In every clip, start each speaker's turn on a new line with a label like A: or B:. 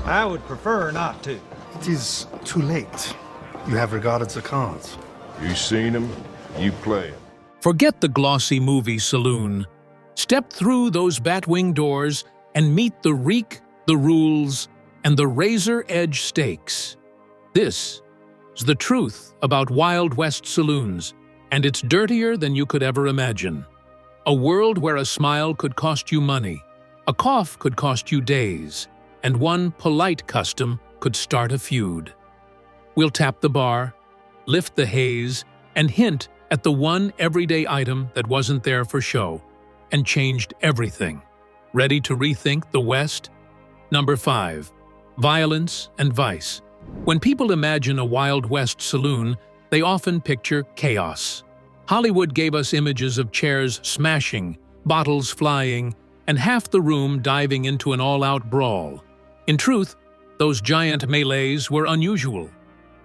A: I would prefer not to.
B: It is too late. You have regarded the cards.
C: You seen him, you play him.
D: Forget the glossy movie Saloon. Step through those batwing doors and meet the reek, the rules, and the razor-edge stakes. This is the truth about Wild West saloons, and it's dirtier than you could ever imagine. A world where a smile could cost you money, a cough could cost you days, and one polite custom could start a feud. We'll tap the bar, lift the haze, and hint at the one everyday item that wasn't there for show and changed everything. Ready to rethink the West? Number 5. Violence and vice. When people imagine a Wild West saloon, they often picture chaos. Hollywood gave us images of chairs smashing, bottles flying, and half the room diving into an all-out brawl. In truth, those giant melees were unusual.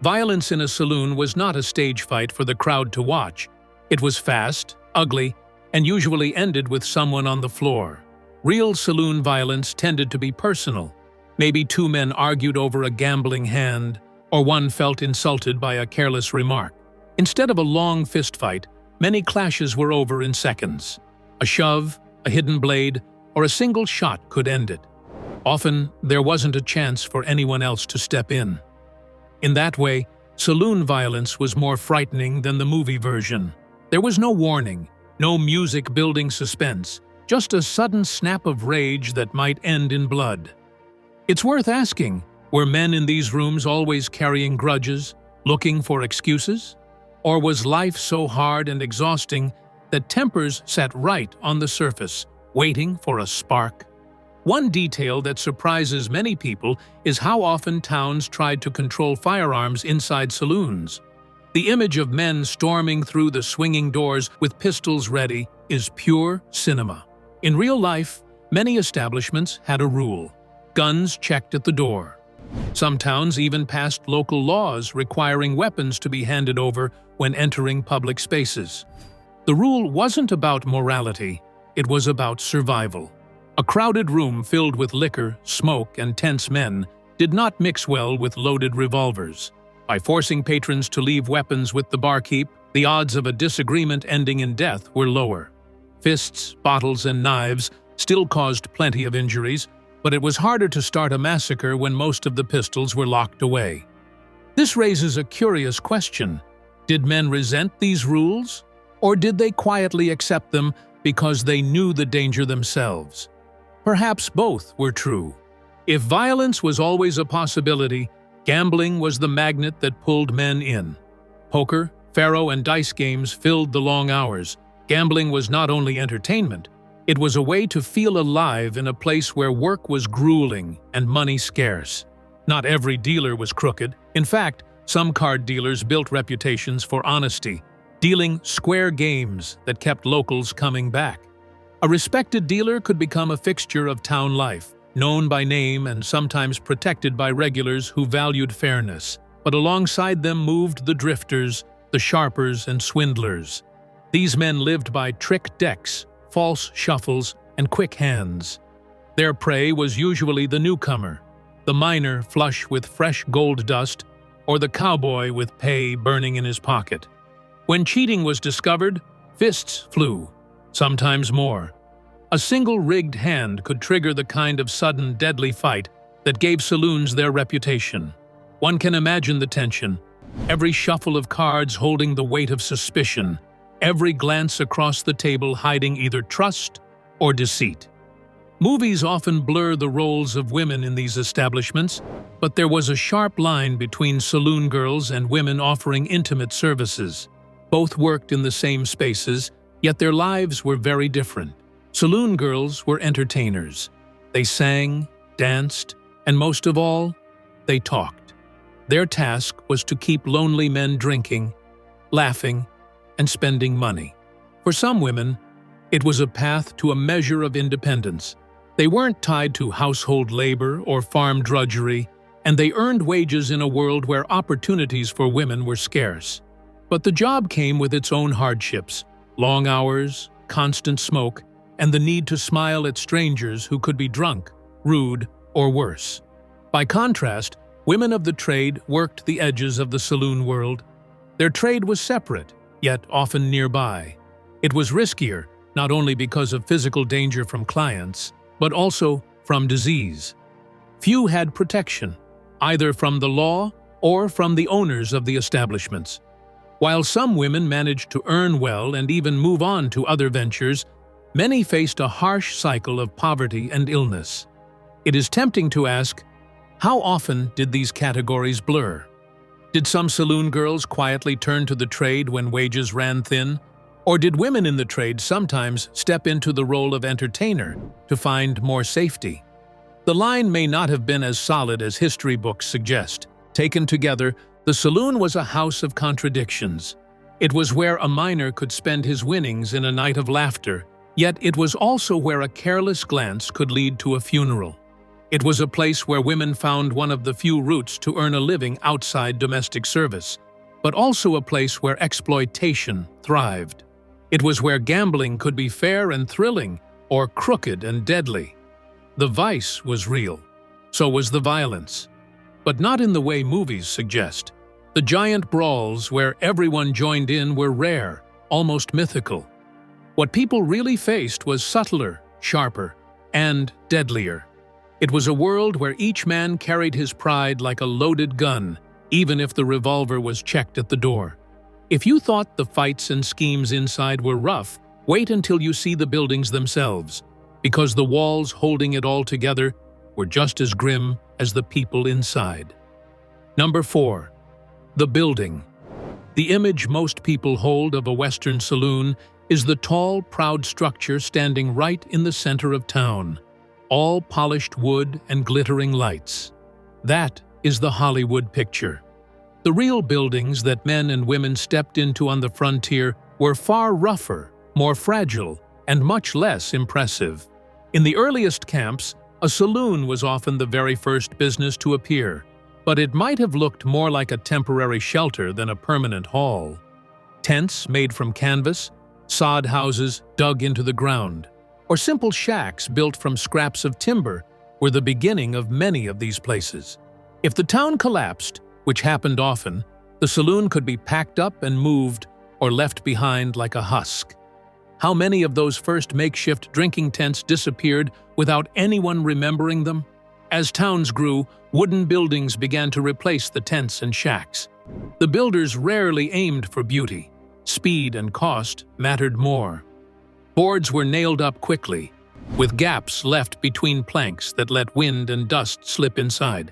D: Violence in a saloon was not a stage fight for the crowd to watch. It was fast, ugly, and usually ended with someone on the floor. Real saloon violence tended to be personal. Maybe two men argued over a gambling hand, or one felt insulted by a careless remark. Instead of a long fistfight, many clashes were over in seconds. A shove, a hidden blade, or a single shot could end it. Often, there wasn't a chance for anyone else to step in. In that way, saloon violence was more frightening than the movie version. There was no warning, no music building suspense, just a sudden snap of rage that might end in blood. It's worth asking, were men in these rooms always carrying grudges, looking for excuses? Or was life so hard and exhausting that tempers sat right on the surface, waiting for a spark? One detail that surprises many people is how often towns tried to control firearms inside saloons. The image of men storming through the swinging doors with pistols ready is pure cinema. In real life, many establishments had a rule: guns checked at the door. Some towns even passed local laws requiring weapons to be handed over when entering public spaces. The rule wasn't about morality, it was about survival. A crowded room filled with liquor, smoke, and tense men did not mix well with loaded revolvers. By forcing patrons to leave weapons with the barkeep, the odds of a disagreement ending in death were lower. Fists, bottles, and knives still caused plenty of injuries, but it was harder to start a massacre when most of the pistols were locked away. This raises a curious question. Did men resent these rules? Or did they quietly accept them because they knew the danger themselves? Perhaps both were true. If violence was always a possibility, gambling was the magnet that pulled men in. Poker, faro, and dice games filled the long hours. Gambling was not only entertainment, it was a way to feel alive in a place where work was grueling and money scarce. Not every dealer was crooked. In fact, some card dealers built reputations for honesty, dealing square games that kept locals coming back. A respected dealer could become a fixture of town life, known by name and sometimes protected by regulars who valued fairness. But alongside them moved the drifters, the sharpers, and swindlers. These men lived by trick decks, false shuffles, and quick hands. Their prey was usually the newcomer, the miner flush with fresh gold dust, or the cowboy with pay burning in his pocket. When cheating was discovered, fists flew, sometimes more. A single rigged hand could trigger the kind of sudden, deadly fight that gave saloons their reputation. One can imagine the tension, every shuffle of cards holding the weight of suspicion, every glance across the table hiding either trust or deceit. Movies often blur the roles of women in these establishments, but there was a sharp line between saloon girls and women offering intimate services. Both worked in the same spaces, yet their lives were very different. Saloon girls were entertainers. They sang, danced, and most of all, they talked. Their task was to keep lonely men drinking, laughing, and spending money. For some women, it was a path to a measure of independence. They weren't tied to household labor or farm drudgery, and they earned wages in a world where opportunities for women were scarce. But the job came with its own hardships: long hours, constant smoke, and the need to smile at strangers who could be drunk, rude, or worse. By contrast, women of the trade worked the edges of the saloon world. Their trade was separate, yet often nearby. It was riskier, not only because of physical danger from clients, but also from disease. Few had protection, either from the law or from the owners of the establishments. While some women managed to earn well and even move on to other ventures, many faced a harsh cycle of poverty and illness. It is tempting to ask, how often did these categories blur? Did some saloon girls quietly turn to the trade when wages ran thin? Or did women in the trade sometimes step into the role of entertainer to find more safety? The line may not have been as solid as history books suggest. Taken together, the saloon was a house of contradictions. It was where a miner could spend his winnings in a night of laughter, yet it was also where a careless glance could lead to a funeral. It was a place where women found one of the few routes to earn a living outside domestic service, but also a place where exploitation thrived. It was where gambling could be fair and thrilling, or crooked and deadly. The vice was real. So was the violence. But not in the way movies suggest. The giant brawls where everyone joined in were rare, almost mythical. What people really faced was subtler, sharper, and deadlier. It was a world where each man carried his pride like a loaded gun, even if the revolver was checked at the door. If you thought the fights and schemes inside were rough, wait until you see the buildings themselves, because the walls holding it all together were just as grim as the people inside. Number 4. The building. The image most people hold of a Western saloon is the tall, proud structure standing right in the center of town, all polished wood and glittering lights. That is the Hollywood picture. The real buildings that men and women stepped into on the frontier were far rougher, more fragile, and much less impressive. In the earliest camps, a saloon was often the very first business to appear, but it might have looked more like a temporary shelter than a permanent hall. Tents made from canvas, sod houses dug into the ground, or simple shacks built from scraps of timber were the beginning of many of these places. If the town collapsed, which happened often, the saloon could be packed up and moved or left behind like a husk. How many of those first makeshift drinking tents disappeared without anyone remembering them? As towns grew, wooden buildings began to replace the tents and shacks. The builders rarely aimed for beauty. Speed and cost mattered more. Boards were nailed up quickly, with gaps left between planks that let wind and dust slip inside.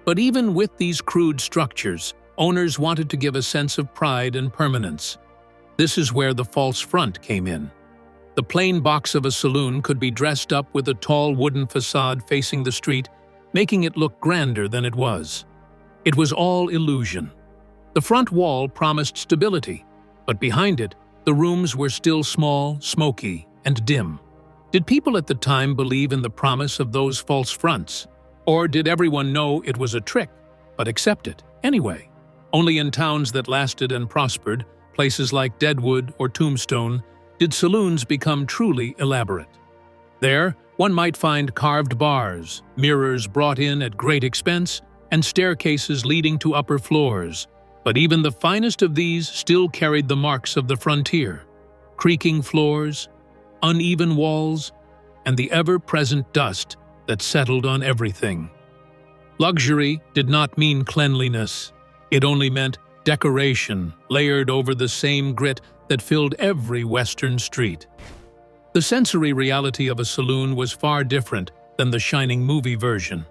D: But even with these crude structures, owners wanted to give a sense of pride and permanence. This is where the false front came in. The plain box of a saloon could be dressed up with a tall wooden facade facing the street, making it look grander than it was. It was all illusion. The front wall promised stability, but behind it, the rooms were still small, smoky, and dim. Did people at the time believe in the promise of those false fronts? Or did everyone know it was a trick, but accept it anyway? Only in towns that lasted and prospered, places like Deadwood or Tombstone, did saloons become truly elaborate. There, one might find carved bars, mirrors brought in at great expense, and staircases leading to upper floors. But even the finest of these still carried the marks of the frontier: creaking floors, uneven walls, and the ever-present dust that settled on everything. Luxury did not mean cleanliness. It only meant decoration layered over the same grit that filled every Western street. The sensory reality of a saloon was far different than the shining movie version.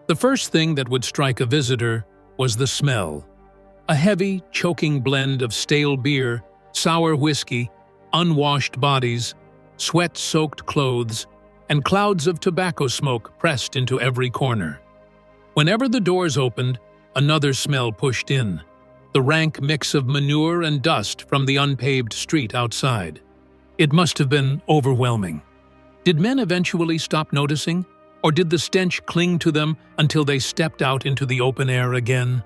D: The first thing that would strike a visitor was the smell. A heavy, choking blend of stale beer, sour whiskey, unwashed bodies, sweat-soaked clothes, and clouds of tobacco smoke pressed into every corner. Whenever the doors opened, another smell pushed in, the rank mix of manure and dust from the unpaved street outside. It must have been overwhelming. Did men eventually stop noticing, or did the stench cling to them until they stepped out into the open air again?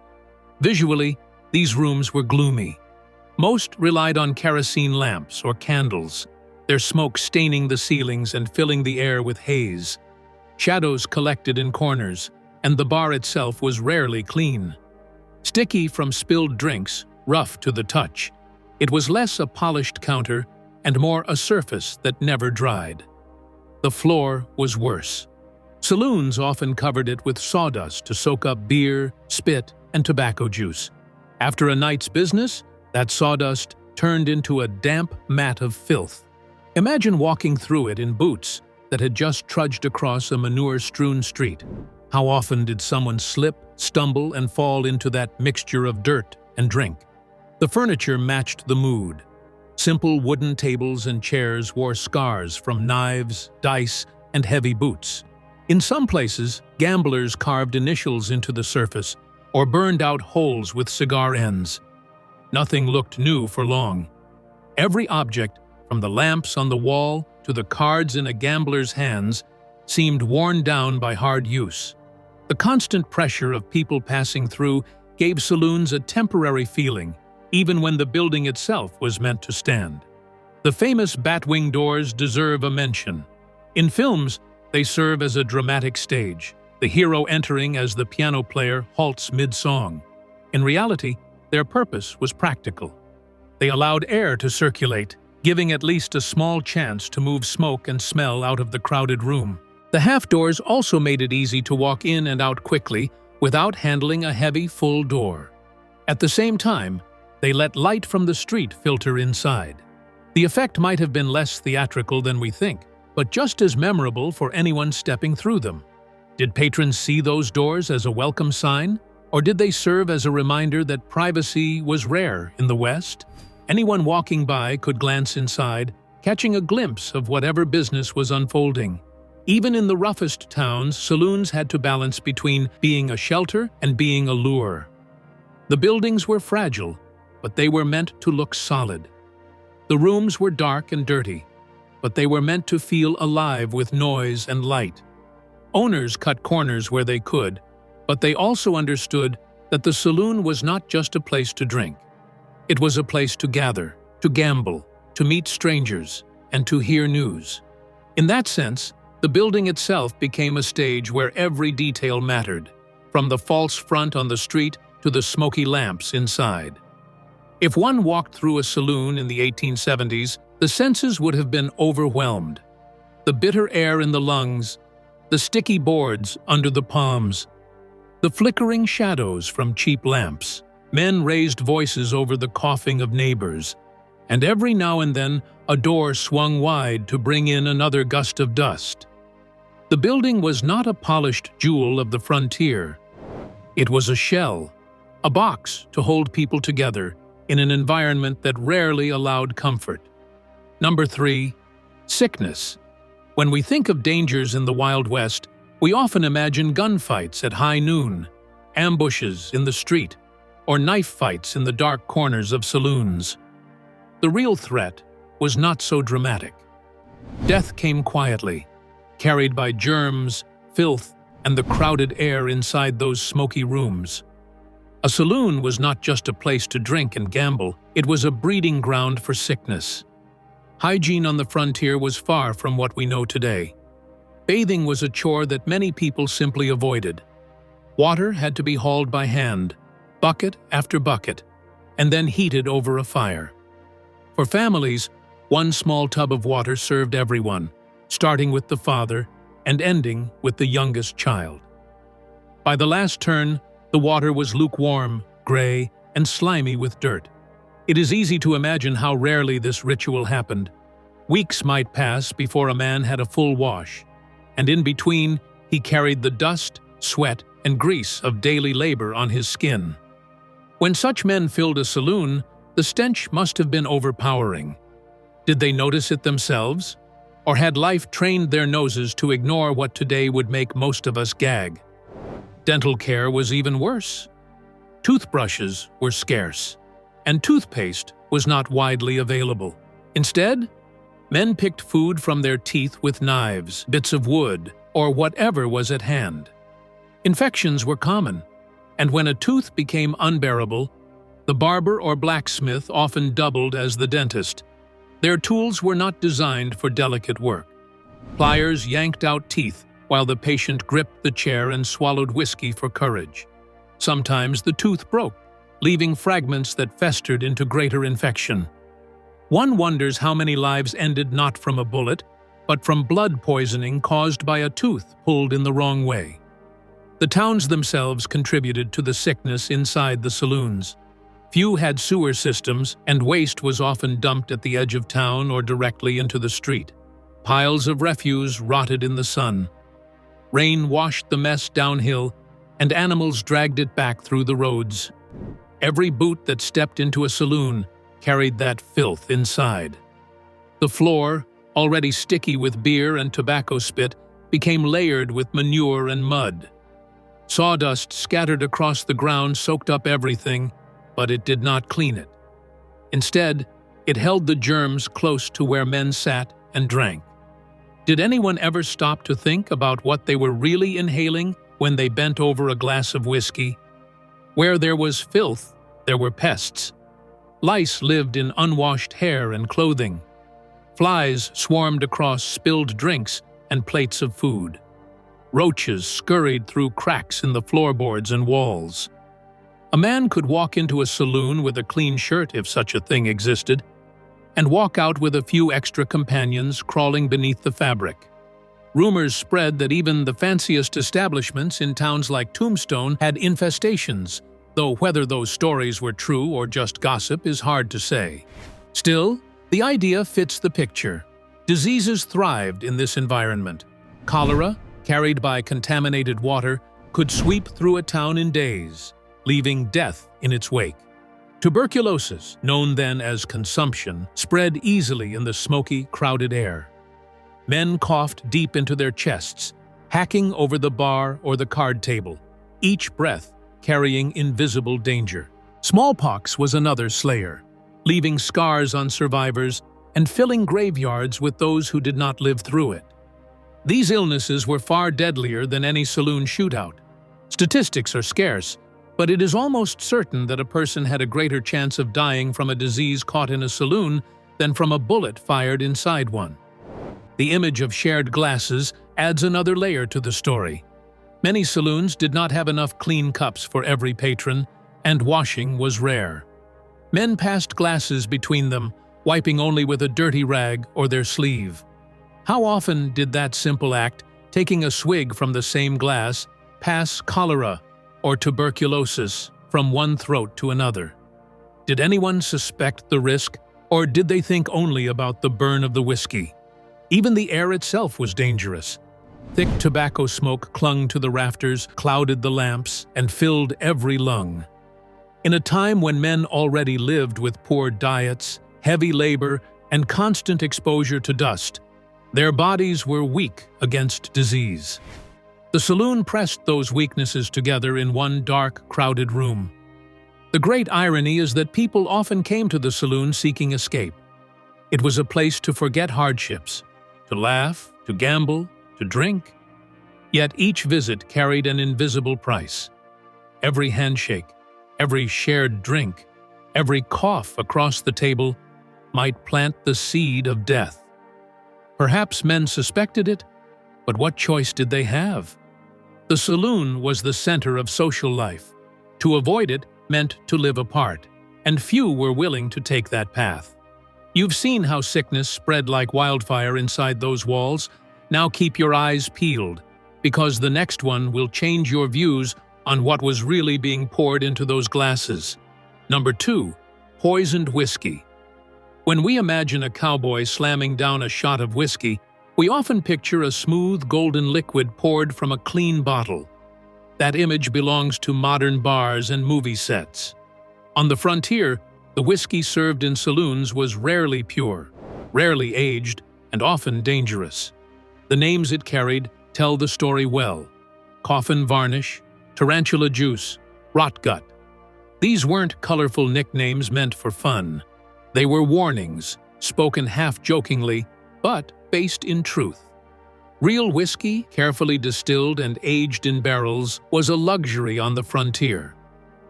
D: Visually, these rooms were gloomy. Most relied on kerosene lamps or candles, their smoke staining the ceilings and filling the air with haze. Shadows collected in corners, and the bar itself was rarely clean. Sticky from spilled drinks, rough to the touch, it was less a polished counter and more a surface that never dried. The floor was worse. Saloons often covered it with sawdust to soak up beer, spit, and tobacco juice. After a night's business, that sawdust turned into a damp mat of filth. Imagine walking through it in boots that had just trudged across a manure-strewn street. How often did someone slip, stumble, and fall into that mixture of dirt and drink? The furniture matched the mood. Simple wooden tables and chairs wore scars from knives, dice, and heavy boots. In some places, gamblers carved initials into the surface or burned out holes with cigar ends. Nothing looked new for long. Every object, from the lamps on the wall to the cards in a gambler's hands, seemed worn down by hard use. The constant pressure of people passing through gave saloons a temporary feeling, even when the building itself was meant to stand. The famous batwing doors deserve a mention. In films, they serve as a dramatic stage, the hero entering as the piano player halts mid-song. In reality, their purpose was practical. They allowed air to circulate, giving at least a small chance to move smoke and smell out of the crowded room. The half-doors also made it easy to walk in and out quickly without handling a heavy, full door. At the same time, they let light from the street filter inside. The effect might have been less theatrical than we think, but just as memorable for anyone stepping through them. Did patrons see those doors as a welcome sign, or did they serve as a reminder that privacy was rare in the West? Anyone walking by could glance inside, catching a glimpse of whatever business was unfolding. Even in the roughest towns, saloons had to balance between being a shelter and being a lure. The buildings were fragile, but they were meant to look solid. The rooms were dark and dirty, but they were meant to feel alive with noise and light. Owners cut corners where they could, but they also understood that the saloon was not just a place to drink. It was a place to gather, to gamble, to meet strangers, and to hear news. In that sense, the building itself became a stage where every detail mattered, from the false front on the street to the smoky lamps inside. If one walked through a saloon in the 1870s, the senses would have been overwhelmed. The bitter air in the lungs, the sticky boards under the palms, the flickering shadows from cheap lamps. Men raised voices over the coughing of neighbors, and every now and then a door swung wide to bring in another gust of dust. The building was not a polished jewel of the frontier. It was a shell, a box to hold people together in an environment that rarely allowed comfort. Number 3, sickness. When we think of dangers in the Wild West, we often imagine gunfights at high noon, ambushes in the street, or knife fights in the dark corners of saloons. The real threat was not so dramatic. Death came quietly, carried by germs, filth, and the crowded air inside those smoky rooms. A saloon was not just a place to drink and gamble, it was a breeding ground for sickness. Hygiene on the frontier was far from what we know today. Bathing was a chore that many people simply avoided. Water had to be hauled by hand, bucket after bucket, and then heated over a fire. For families, one small tub of water served everyone, starting with the father and ending with the youngest child. By the last turn, the water was lukewarm, gray, and slimy with dirt. It is easy to imagine how rarely this ritual happened. Weeks might pass before a man had a full wash, and in between, he carried the dust, sweat, and grease of daily labor on his skin. When such men filled a saloon, the stench must have been overpowering. Did they notice it themselves? Or had life trained their noses to ignore what today would make most of us gag? Dental care was even worse. Toothbrushes were scarce, and toothpaste was not widely available. Instead, men picked food from their teeth with knives, bits of wood, or whatever was at hand. Infections were common, and when a tooth became unbearable, the barber or blacksmith often doubled as the dentist. Their tools were not designed for delicate work. Pliers yanked out teeth while the patient gripped the chair and swallowed whiskey for courage. Sometimes the tooth broke, leaving fragments that festered into greater infection. One wonders how many lives ended not from a bullet, but from blood poisoning caused by a tooth pulled in the wrong way. The towns themselves contributed to the sickness inside the saloons. Few had sewer systems, and waste was often dumped at the edge of town or directly into the street. Piles of refuse rotted in the sun. Rain washed the mess downhill, and animals dragged it back through the roads. Every boot that stepped into a saloon carried that filth inside. The floor, already sticky with beer and tobacco spit, became layered with manure and mud. Sawdust scattered across the ground soaked up everything, but it did not clean it. Instead, it held the germs close to where men sat and drank. Did anyone ever stop to think about what they were really inhaling when they bent over a glass of whiskey? Where there was filth, there were pests. Lice lived in unwashed hair and clothing. Flies swarmed across spilled drinks and plates of food. Roaches scurried through cracks in the floorboards and walls. A man could walk into a saloon with a clean shirt, if such a thing existed, and walk out with a few extra companions crawling beneath the fabric. Rumors spread that even the fanciest establishments in towns like Tombstone had infestations, though whether those stories were true or just gossip is hard to say. Still, the idea fits the picture. Diseases thrived in this environment. Cholera, carried by contaminated water, could sweep through a town in days, leaving death in its wake. Tuberculosis, known then as consumption, spread easily in the smoky, crowded air. Men coughed deep into their chests, hacking over the bar or the card table, each breath carrying invisible danger. Smallpox was another slayer, leaving scars on survivors and filling graveyards with those who did not live through it. These illnesses were far deadlier than any saloon shootout. Statistics are scarce, but it is almost certain that a person had a greater chance of dying from a disease caught in a saloon than from a bullet fired inside one. The image of shared glasses adds another layer to the story. Many saloons did not have enough clean cups for every patron, and washing was rare. Men passed glasses between them, wiping only with a dirty rag or their sleeve. How often did that simple act, taking a swig from the same glass, pass cholera or tuberculosis from one throat to another? Did anyone suspect the risk, or did they think only about the burn of the whiskey? Even the air itself was dangerous. Thick tobacco smoke clung to the rafters, clouded the lamps, and filled every lung. In a time when men already lived with poor diets, heavy labor, and constant exposure to dust, their bodies were weak against disease. The saloon pressed those weaknesses together in one dark, crowded room. The great irony is that people often came to the saloon seeking escape. It was a place to forget hardships, to laugh, to gamble, to drink. Yet each visit carried an invisible price. Every handshake, every shared drink, every cough across the table might plant the seed of death. Perhaps men suspected it, but what choice did they have? The saloon was the center of social life. To avoid it meant to live apart, and few were willing to take that path. You've seen how sickness spread like wildfire inside those walls. Now keep your eyes peeled, because the next one will change your views on what was really being poured into those glasses. Number 2, poisoned whiskey. When we imagine a cowboy slamming down a shot of whiskey, we often picture a smooth golden liquid poured from a clean bottle. That image belongs to modern bars and movie sets. On the frontier, the whiskey served in saloons was rarely pure, rarely aged, and often dangerous. The names it carried tell the story well: Coffin Varnish, Tarantula Juice, Rotgut. These weren't colorful nicknames meant for fun. They were warnings, spoken half-jokingly, but based in truth. Real whiskey, carefully distilled and aged in barrels, was a luxury on the frontier.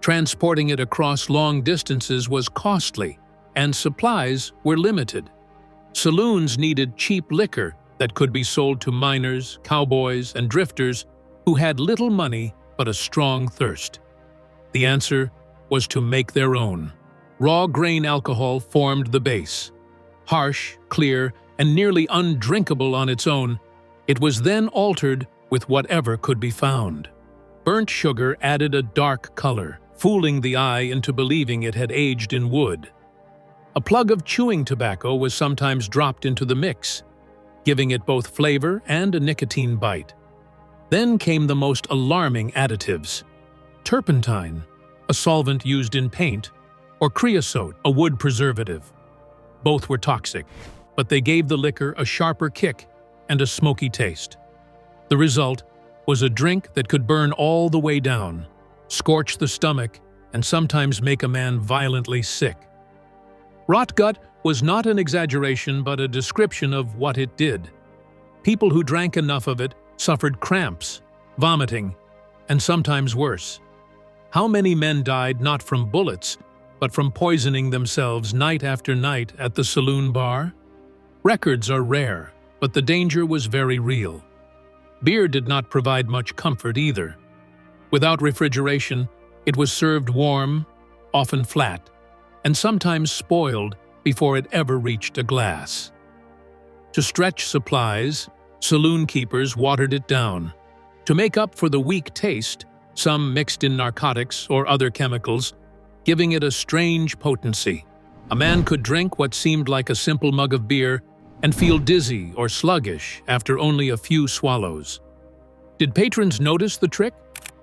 D: Transporting it across long distances was costly, and supplies were limited. Saloons needed cheap liquor that could be sold to miners, cowboys, and drifters who had little money but a strong thirst? The answer was to make their own. Raw grain alcohol formed the base. Harsh, clear, and nearly undrinkable on its own, it was then altered with whatever could be found. Burnt sugar added a dark color, fooling the eye into believing it had aged in wood. A plug of chewing tobacco was sometimes dropped into the mix, giving it both flavor and a nicotine bite. Then came the most alarming additives: turpentine, a solvent used in paint, or creosote, a wood preservative. Both were toxic, but they gave the liquor a sharper kick and a smoky taste. The result was a drink that could burn all the way down, scorch the stomach, and sometimes make a man violently sick. Rot gut was not an exaggeration but a description of what it did. People who drank enough of it suffered cramps, vomiting, and sometimes worse. How many men died not from bullets, but from poisoning themselves night after night at the saloon bar? Records are rare, but the danger was very real. Beer did not provide much comfort either. Without refrigeration, it was served warm, often flat, and sometimes spoiled before it ever reached a glass. To stretch supplies, saloon keepers watered it down. To make up for the weak taste, some mixed in narcotics or other chemicals, giving it a strange potency. A man could drink what seemed like a simple mug of beer and feel dizzy or sluggish after only a few swallows. Did patrons notice the trick?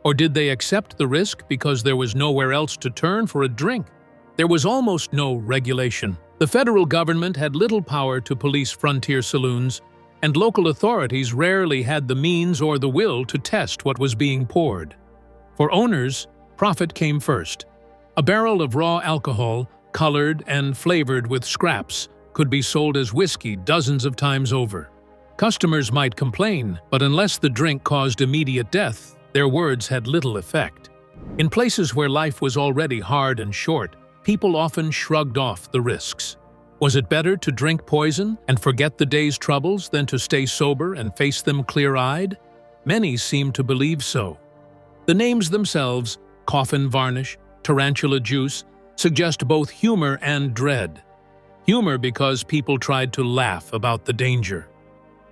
D: Or did they accept the risk because there was nowhere else to turn for a drink? There was almost no regulation. The federal government had little power to police frontier saloons, and local authorities rarely had the means or the will to test what was being poured. For owners, profit came first. A barrel of raw alcohol, colored and flavored with scraps, could be sold as whiskey dozens of times over. Customers might complain, but unless the drink caused immediate death, their words had little effect. In places where life was already hard and short, people often shrugged off the risks. Was it better to drink poison and forget the day's troubles than to stay sober and face them clear-eyed? Many seemed to believe so. The names themselves, coffin varnish, tarantula juice, suggest both humor and dread. Humor because people tried to laugh about the danger.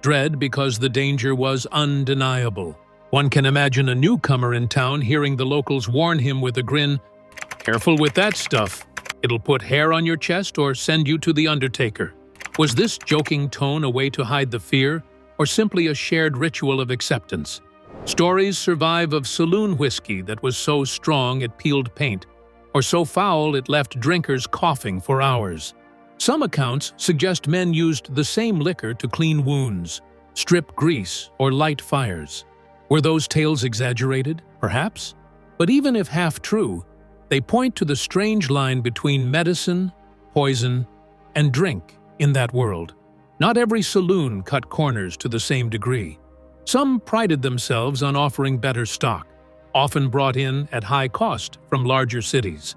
D: Dread because the danger was undeniable. One can imagine a newcomer in town hearing the locals warn him with a grin, "Careful with that stuff. It'll put hair on your chest or send you to the undertaker." Was this joking tone a way to hide the fear, or simply a shared ritual of acceptance? Stories survive of saloon whiskey that was so strong it peeled paint, or so foul it left drinkers coughing for hours. Some accounts suggest men used the same liquor to clean wounds, strip grease, or light fires. Were those tales exaggerated? Perhaps. But even if half true, they point to the strange line between medicine, poison, and drink in that world. Not every saloon cut corners to the same degree. Some prided themselves on offering better stock, often brought in at high cost from larger cities.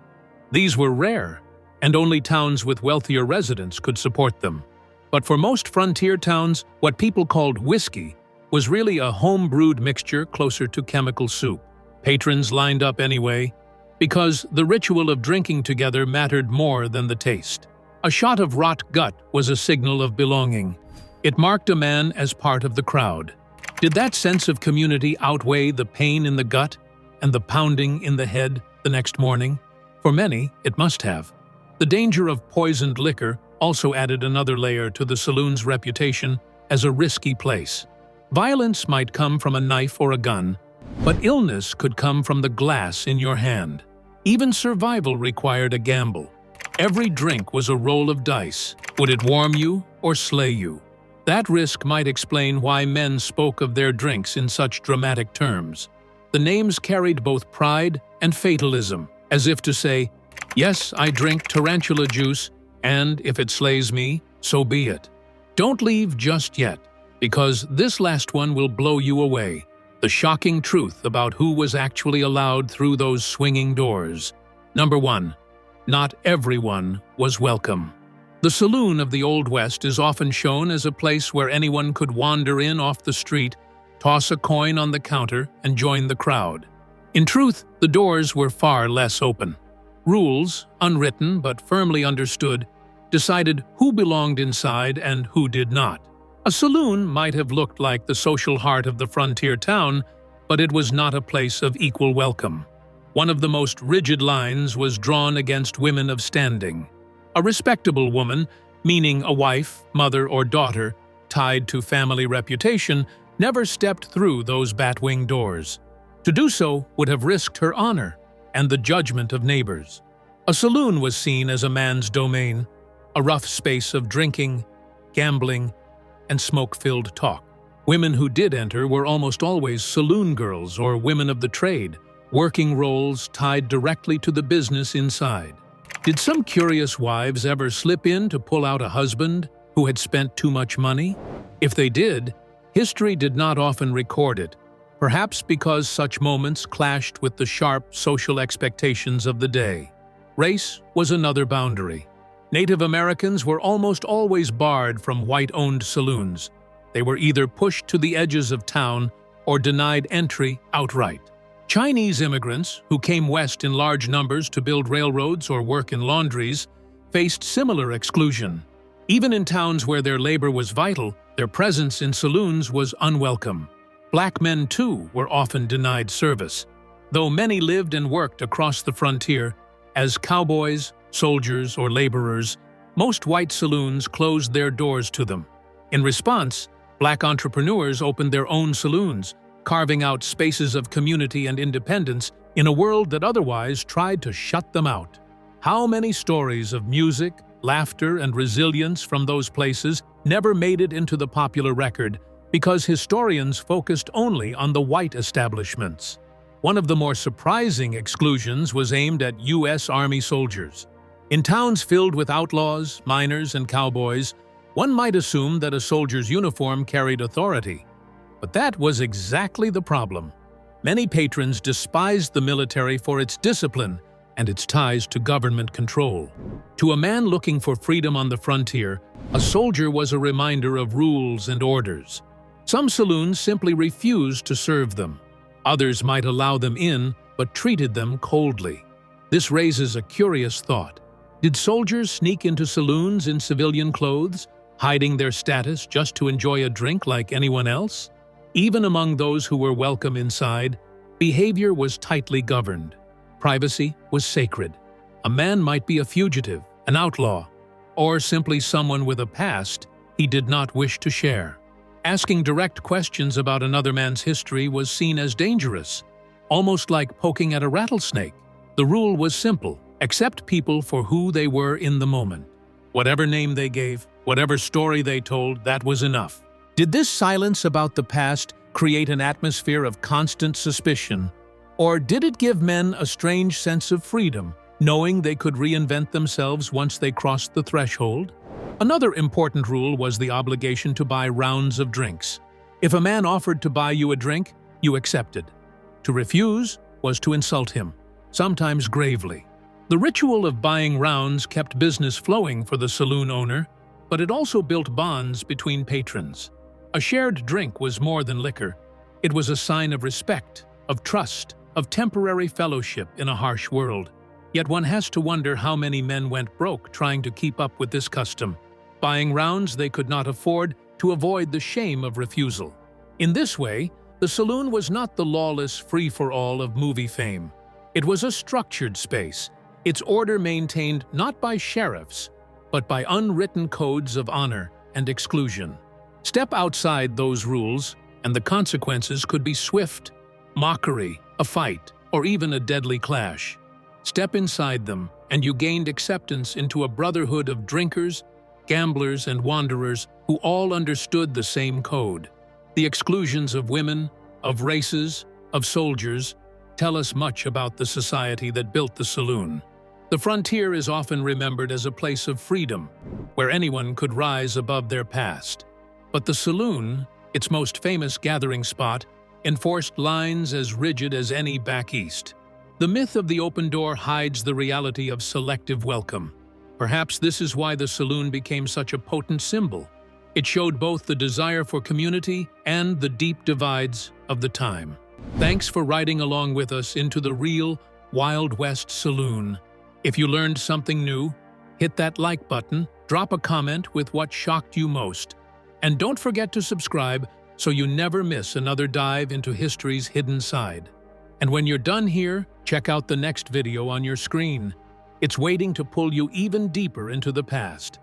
D: These were rare, and only towns with wealthier residents could support them. But for most frontier towns, what people called whiskey was really a home-brewed mixture closer to chemical soup. Patrons lined up anyway, because the ritual of drinking together mattered more than the taste. A shot of rot gut was a signal of belonging. It marked a man as part of the crowd. Did that sense of community outweigh the pain in the gut and the pounding in the head the next morning? For many, it must have. The danger of poisoned liquor also added another layer to the saloon's reputation as a risky place. Violence might come from a knife or a gun, but illness could come from the glass in your hand. Even survival required a gamble. Every drink was a roll of dice. Would it warm you or slay you? That risk might explain why men spoke of their drinks in such dramatic terms. The names carried both pride and fatalism, as if to say, "Yes, I drink tarantula juice, and if it slays me, so be it." Don't leave just yet, because this last one will blow you away. The shocking truth about who was actually allowed through those swinging doors. Number 1. Not everyone was welcome. The saloon of the Old West is often shown as a place where anyone could wander in off the street, toss a coin on the counter, and join the crowd. In truth, the doors were far less open. Rules, unwritten but firmly understood, decided who belonged inside and who did not. A saloon might have looked like the social heart of the frontier town, but it was not a place of equal welcome. One of the most rigid lines was drawn against women of standing. A respectable woman, meaning a wife, mother, or daughter, tied to family reputation, never stepped through those batwing doors. To do so would have risked her honor and the judgment of neighbors. A saloon was seen as a man's domain, a rough space of drinking, gambling, and smoke-filled talk. Women who did enter were almost always saloon girls or women of the trade, working roles tied directly to the business inside. Did some curious wives ever slip in to pull out a husband who had spent too much money? If they did, history did not often record it, perhaps because such moments clashed with the sharp social expectations of the day. Race was another boundary. Native Americans were almost always barred from white-owned saloons. They were either pushed to the edges of town or denied entry outright. Chinese immigrants, who came west in large numbers to build railroads or work in laundries, faced similar exclusion. Even in towns where their labor was vital, their presence in saloons was unwelcome. Black men, too, were often denied service. Though many lived and worked across the frontier, as cowboys, soldiers, or laborers, most white saloons closed their doors to them. In response, black entrepreneurs opened their own saloons, carving out spaces of community and independence in a world that otherwise tried to shut them out. How many stories of music, laughter, and resilience from those places never made it into the popular record because historians focused only on the white establishments? One of the more surprising exclusions was aimed at U.S. Army soldiers. In towns filled with outlaws, miners, and cowboys, one might assume that a soldier's uniform carried authority. But that was exactly the problem. Many patrons despised the military for its discipline and its ties to government control. To a man looking for freedom on the frontier, a soldier was a reminder of rules and orders. Some saloons simply refused to serve them. Others might allow them in, but treated them coldly. This raises a curious thought. Did soldiers sneak into saloons in civilian clothes, hiding their status just to enjoy a drink like anyone else? Even among those who were welcome inside, behavior was tightly governed. Privacy was sacred. A man might be a fugitive, an outlaw, or simply someone with a past he did not wish to share. Asking direct questions about another man's history was seen as dangerous, almost like poking at a rattlesnake. The rule was simple: accept people for who they were in the moment. Whatever name they gave, whatever story they told, that was enough. Did this silence about the past create an atmosphere of constant suspicion, or did it give men a strange sense of freedom, knowing they could reinvent themselves once they crossed the threshold? Another important rule was the obligation to buy rounds of drinks. If a man offered to buy you a drink, you accepted. To refuse was to insult him, sometimes gravely. The ritual of buying rounds kept business flowing for the saloon owner, but it also built bonds between patrons. A shared drink was more than liquor. It was a sign of respect, of trust, of temporary fellowship in a harsh world. Yet one has to wonder how many men went broke trying to keep up with this custom, buying rounds they could not afford to avoid the shame of refusal. In this way, the saloon was not the lawless free-for-all of movie fame. It was a structured space, its order maintained not by sheriffs, but by unwritten codes of honor and exclusion. Step outside those rules, and the consequences could be swift: mockery, a fight, or even a deadly clash. Step inside them, and you gained acceptance into a brotherhood of drinkers, gamblers, and wanderers who all understood the same code. The exclusions of women, of races, of soldiers tell us much about the society that built the saloon. The frontier is often remembered as a place of freedom, where anyone could rise above their past. But the saloon, its most famous gathering spot, enforced lines as rigid as any back east. The myth of the open door hides the reality of selective welcome. Perhaps this is why the saloon became such a potent symbol. It showed both the desire for community and the deep divides of the time. Thanks for riding along with us into the real Wild West saloon. If you learned something new, hit that like button, drop a comment with what shocked you most, and don't forget to subscribe so you never miss another dive into history's hidden side. And when you're done here, check out the next video on your screen. It's waiting to pull you even deeper into the past.